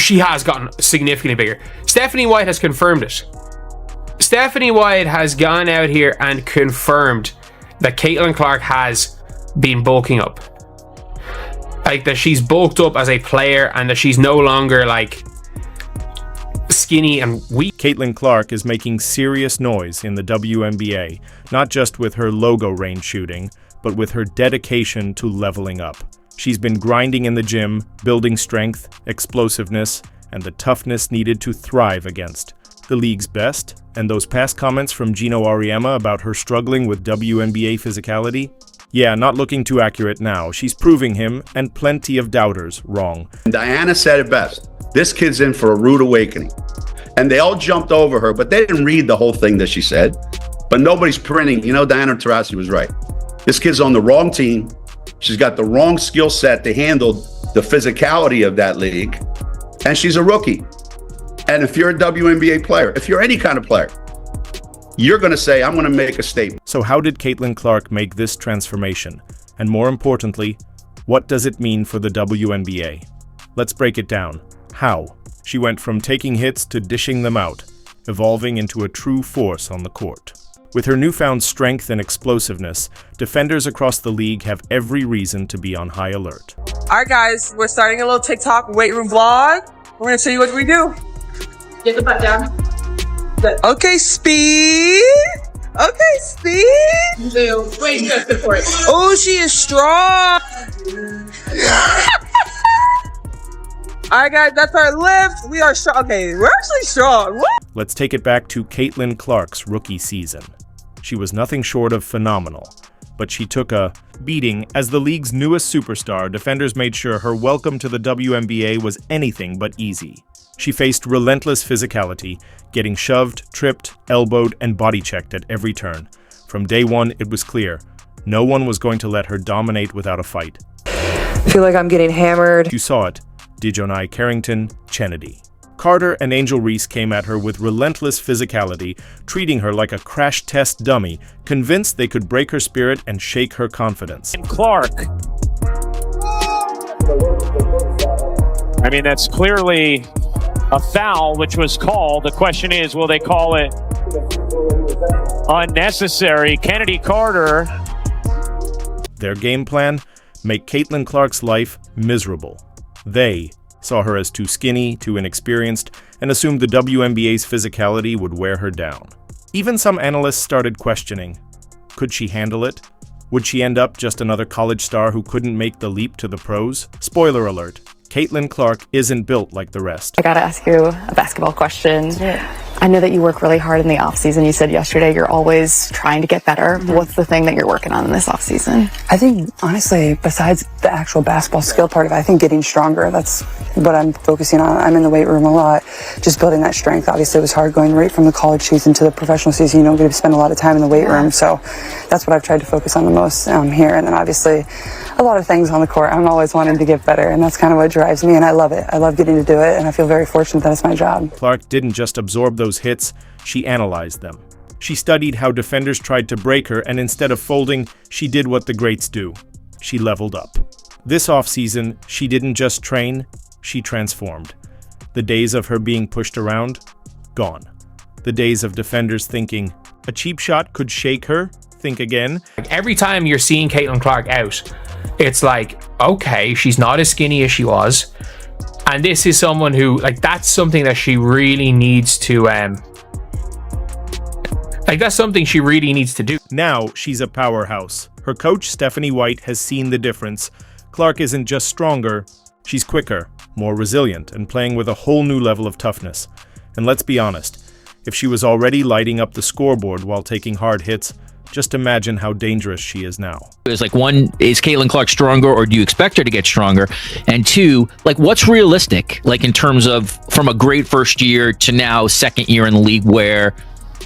she has gotten significantly bigger. Stephanie White has confirmed it. Stephanie White has gone out here and confirmed that Caitlin Clark has been bulking up. Like, that she's bulked up as a player and that she's no longer like skinny and weak. Caitlin Clark is making serious noise in the WNBA, not just with her logo range shooting, but with her dedication to leveling up. She's been grinding in the gym, building strength, explosiveness, and the toughness needed to thrive against the league's best. And those past comments from Geno Auriemma about her struggling with WNBA physicality? Yeah, not looking too accurate now. She's proving him, and plenty of doubters, wrong. Diana said it best. This kid's in for a rude awakening. And they all jumped over her, but they didn't read the whole thing that she said. But nobody's printing. You know, Diana Taurasi was right. This kid's on the wrong team. She's got the wrong skill set to handle the physicality of that league. And she's a rookie. And if you're a WNBA player, if you're any kind of player, you're going to say, I'm going to make a statement. So how did Caitlin Clark make this transformation? And more importantly, what does it mean for the WNBA? Let's break it down. How? She went from taking hits to dishing them out, evolving into a true force on the court. With her newfound strength and explosiveness, defenders across the league have every reason to be on high alert. All right, guys, we're starting a little TikTok weight room vlog. We're going to show you what we do. Get the butt down. Okay, speed. Okay, speed. Wait, just before it. Oh, she is strong. All right, guys, that's our lift. We are strong. Okay, we're actually strong. What? Let's take it back to Caitlin Clark's rookie season. She was nothing short of phenomenal, but she took a beating. As the league's newest superstar, defenders made sure her welcome to the WNBA was anything but easy. She faced relentless physicality, getting shoved, tripped, elbowed, and body-checked at every turn. From day one, it was clear, no one was going to let her dominate without a fight. I feel like I'm getting hammered. You saw it. Dejonai Carrington, Kennedy. Carter and Angel Reese came at her with relentless physicality, treating her like a crash test dummy, convinced they could break her spirit and shake her confidence. And Clark. I mean, that's clearly a foul, which was called. The question is, will they call it unnecessary? Kennedy Carter. Their game plan? Make Caitlin Clark's life miserable. They saw her as too skinny, too inexperienced, and assumed the WNBA's physicality would wear her down. Even some analysts started questioning, could she handle it? Would she end up just another college star who couldn't make the leap to the pros? Spoiler alert, Caitlin Clark isn't built like the rest. I gotta ask you a basketball question. Yeah. I know that you work really hard in the off season. You said yesterday you're always trying to get better. Mm-hmm. What's the thing that you're working on in this off season? I think, honestly, besides the actual basketball skill part of it, I think getting stronger, that's what I'm focusing on. I'm in the weight room a lot, just building that strength. Obviously, it was hard going right from the college season to the professional season. You don't get to spend a lot of time in the weight room, so that's what I've tried to focus on the most here. And then obviously, a lot of things on the court. I'm always wanting to get better, and that's kind of what drives me, and I love it. I love getting to do it, and I feel very fortunate that it's my job. Clark didn't just absorb those hits, she analyzed them. She studied how defenders tried to break her, and instead of folding, she did what the greats do. She leveled up. This offseason, she didn't just train, she transformed. The days of her being pushed around, gone. The days of defenders thinking, a cheap shot could shake her, think again. Every time you're seeing Caitlin Clark out, it's like, okay, she's not as skinny as she was. And this is someone who, like, that's something that she really needs to, that's something she really needs to do. Now she's a powerhouse. Her coach, Stephanie White, has seen the difference. Clark isn't just stronger, she's quicker, more resilient, and playing with a whole new level of toughness. And let's be honest, if she was already lighting up the scoreboard while taking hard hits, just imagine how dangerous she is now. It's like, one, is Caitlin Clark stronger, or do you expect her to get stronger? And two, like, what's realistic, like, in terms of from a great first year to now second year in the league where,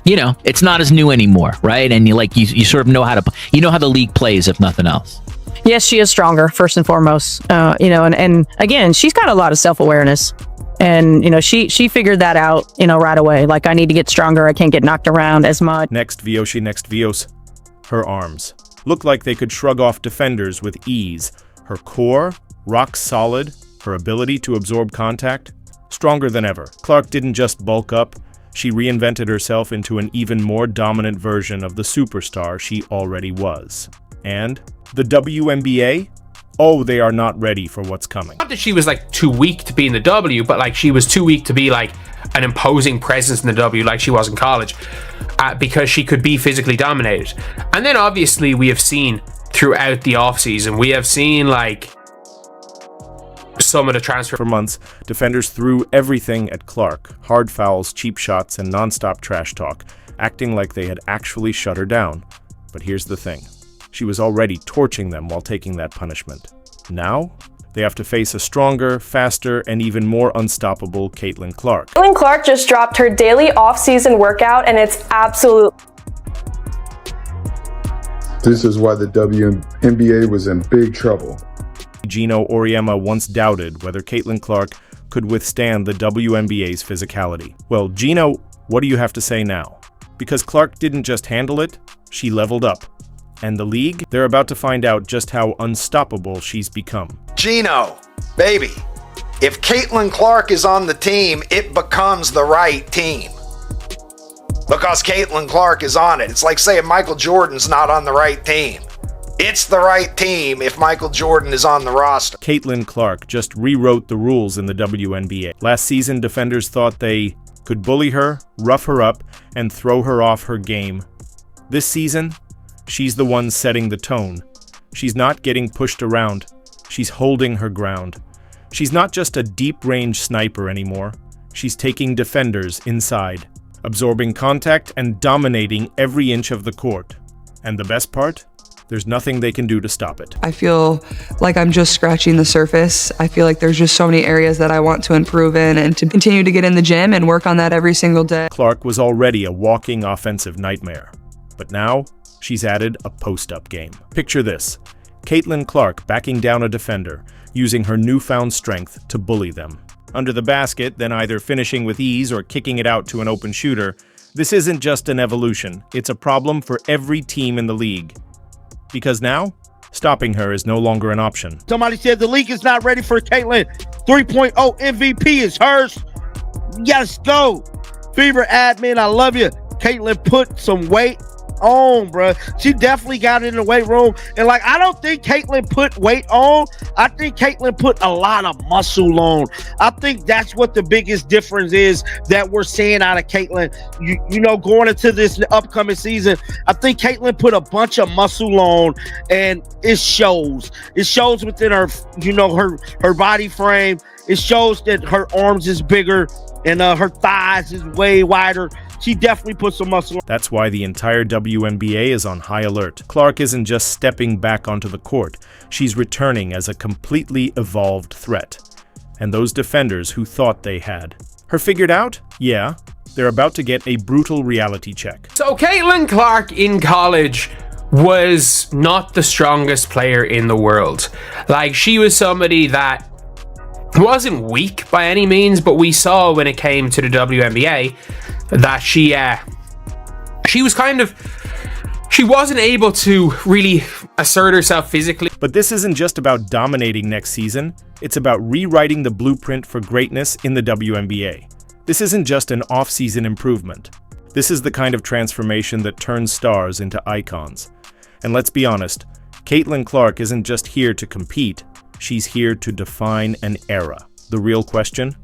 you know, it's not as new anymore, right? And you sort of know how the league plays, if nothing else. Yes, she is stronger, first and foremost. And again, she's got a lot of self-awareness. And, she figured that out, right away. Like, I need to get stronger. I can't get knocked around as much. Next Vios. Her arms looked like they could shrug off defenders with ease. Her core, rock solid. Her ability to absorb contact, stronger than ever. Clark didn't just bulk up, she reinvented herself into an even more dominant version of the superstar she already was. And the WNBA? Oh, they are not ready for what's coming. Not that she was like too weak to be in the W, but like she was too weak to be like an imposing presence in the W like she was in college, because she could be physically dominated. And then obviously we have seen throughout the offseason, we have seen like some of the transfer. For months, defenders threw everything at Clark. Hard fouls, cheap shots, and nonstop trash talk, acting like they had actually shut her down. But here's the thing. She was already torching them while taking that punishment. Now, they have to face a stronger, faster, and even more unstoppable Caitlin Clark. Caitlin Clark just dropped her daily off-season workout, and it's absolute. This is why the WNBA was in big trouble. Geno Auriemma once doubted whether Caitlin Clark could withstand the WNBA's physicality. Well, Geno, what do you have to say now? Because Clark didn't just handle it, she leveled up. And the league, they're about to find out just how unstoppable she's become. Geno, baby, if Caitlin Clark is on the team, it becomes the right team. Because Caitlin Clark is on it. It's like saying Michael Jordan's not on the right team. It's the right team if Michael Jordan is on the roster. Caitlin Clark just rewrote the rules in the WNBA. Last season, defenders thought they could bully her, rough her up, and throw her off her game. This season, she's the one setting the tone. She's not getting pushed around. She's holding her ground. She's not just a deep-range sniper anymore. She's taking defenders inside, absorbing contact and dominating every inch of the court. And the best part? There's nothing they can do to stop it. I feel like I'm just scratching the surface. I feel like there's just so many areas that I want to improve in and to continue to get in the gym and work on that every single day. Clark was already a walking offensive nightmare. But now, she's added a post-up game. Picture this. Caitlin Clark backing down a defender, using her newfound strength to bully them. Under the basket, then either finishing with ease or kicking it out to an open shooter. This isn't just an evolution. It's a problem for every team in the league. Because now, stopping her is no longer an option. Somebody said the league is not ready for Caitlin. 3.0 MVP is hers. Yes, go. Fever admin, I love you. Caitlin put some weight on, bro. She definitely got in the weight room. And like, I don't think Caitlin put weight on. I think Caitlin put a lot of muscle on. I think that's what the biggest difference is that we're seeing out of Caitlin. You know, going into this upcoming season, I think Caitlin put a bunch of muscle on, and it shows. It shows within her, you know, her body frame. It shows that her arms is bigger and her thighs is way wider. She definitely put some muscle on. That's why the entire WNBA is on high alert. Clark isn't just stepping back onto the court. She's returning as a completely evolved threat. And those defenders who thought they had her figured out? Yeah, they're about to get a brutal reality check. So Caitlin Clark in college was not the strongest player in the world. Like, she was somebody that wasn't weak by any means, but we saw when it came to the WNBA that she wasn't able to really assert herself physically. But this isn't just about dominating next season. It's about rewriting the blueprint for greatness in the WNBA. This isn't just an off-season improvement. This is the kind of transformation that turns stars into icons. And let's be honest, Caitlin Clark isn't just here to compete. She's here to define an era. The real question?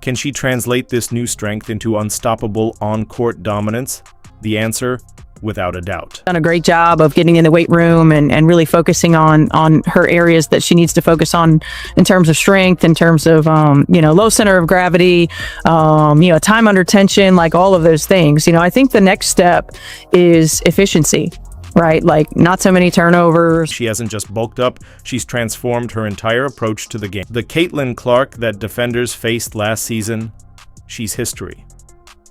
Can she translate this new strength into unstoppable on-court dominance? The answer, without a doubt. Done a great job of getting in the weight room and really focusing on her areas that she needs to focus on in terms of strength, in terms of, low center of gravity, time under tension, like all of those things. I think the next step is efficiency. Right? Like, not so many turnovers. She hasn't just bulked up, she's transformed her entire approach to the game. The Caitlin Clark that defenders faced last season, she's history.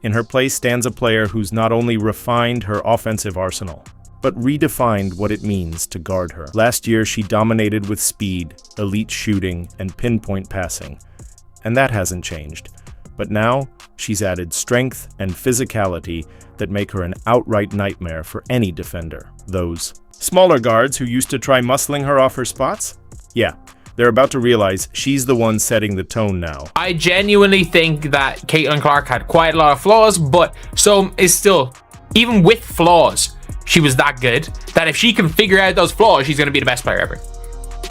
In her place stands a player who's not only refined her offensive arsenal, but redefined what it means to guard her. Last year, she dominated with speed, elite shooting, and pinpoint passing. And that hasn't changed. But now, she's added strength and physicality that make her an outright nightmare for any defender. Those smaller guards who used to try muscling her off her spots? Yeah, They're about to realize she's the one setting the tone now. I genuinely think that Caitlin Clark had quite a lot of flaws, but so is still, even with flaws, she was that good that if she can figure out those flaws, she's going to be the best player ever.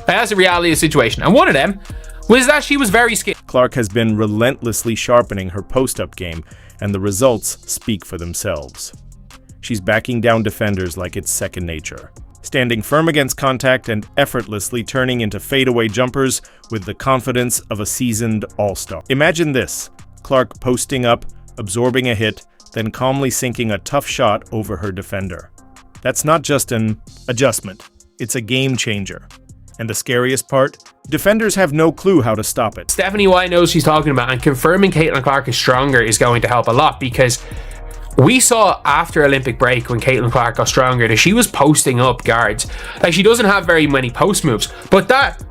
That's the reality of the situation. And one of them was that she was very skilled. Clark has been relentlessly sharpening her post-up game, and the results speak for themselves. She's backing down defenders like it's second nature, standing firm against contact and effortlessly turning into fadeaway jumpers with the confidence of a seasoned all-star. Imagine this: Clark posting up, absorbing a hit, then calmly sinking a tough shot over her defender. That's not just an adjustment, it's a game changer. And the scariest part? Defenders have no clue how to stop it. Stephanie White knows what she's talking about, and confirming Caitlin Clark is stronger is going to help a lot, because we saw after Olympic break when Caitlin Clark got stronger that she was posting up guards. Like, she doesn't have very many post moves, but that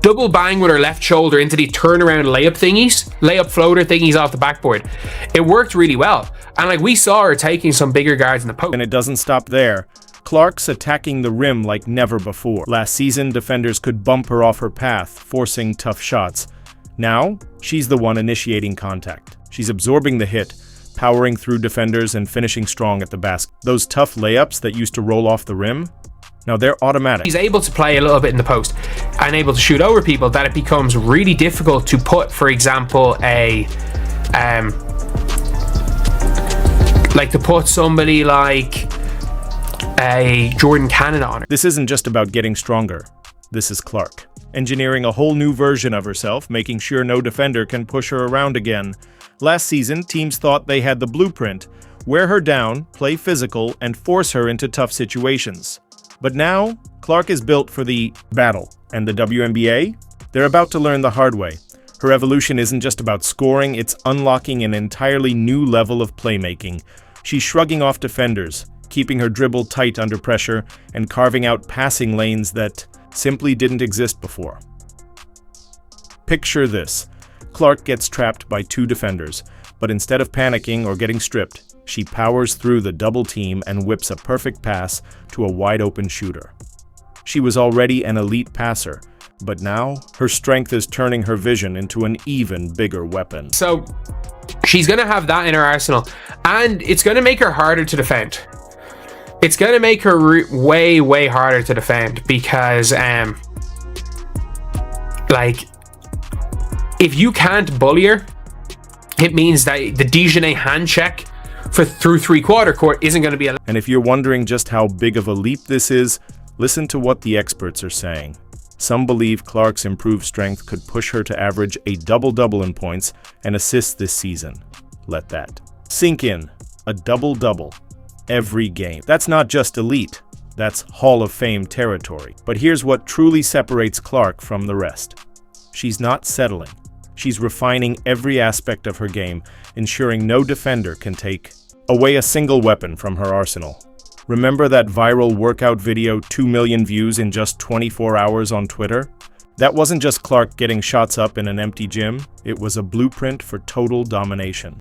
double bang with her left shoulder into the turnaround layup floater thingies off the backboard, it worked really well. And like, we saw her taking some bigger guards in the post. And it doesn't stop there. Clark's attacking the rim like never before. Last season, defenders could bump her off her path, forcing tough shots. Now, she's the one initiating contact. She's absorbing the hit, powering through defenders and finishing strong at the basket. Those tough layups that used to roll off the rim, now they're automatic. She's able to play a little bit in the post and able to shoot over people, that it becomes really difficult to put, for example, to put somebody like a Jordan Cannon on her. This isn't just about getting stronger. This is Clark, engineering a whole new version of herself, making sure no defender can push her around again. Last season, teams thought they had the blueprint: wear her down, play physical, and force her into tough situations. But now, Clark is built for the battle, and the WNBA? They're about to learn the hard way. Her evolution isn't just about scoring, it's unlocking an entirely new level of playmaking. She's shrugging off defenders, keeping her dribble tight under pressure, and carving out passing lanes that simply didn't exist before. Picture this: Clark gets trapped by two defenders, but instead of panicking or getting stripped, she powers through the double team and whips a perfect pass to a wide-open shooter. She was already an elite passer, but now her strength is turning her vision into an even bigger weapon. So she's going to have that in her arsenal, and it's going to make her harder to defend. It's going to make her way, way harder to defend, because if you can't bully her, it means that the Dejanay hand check through three-quarter court isn't going to be allowed. And if you're wondering just how big of a leap this is, listen to what the experts are saying. Some believe Clark's improved strength could push her to average a double-double in points and assists this season. Let that sink in. A double-double every game. That's not just elite, that's Hall of Fame territory. But here's what truly separates Clark from the rest. She's not settling. She's refining every aspect of her game, ensuring no defender can take away a single weapon from her arsenal. Remember that viral workout video, 2 million views in just 24 hours on Twitter? That wasn't just Clark getting shots up in an empty gym, it was a blueprint for total domination.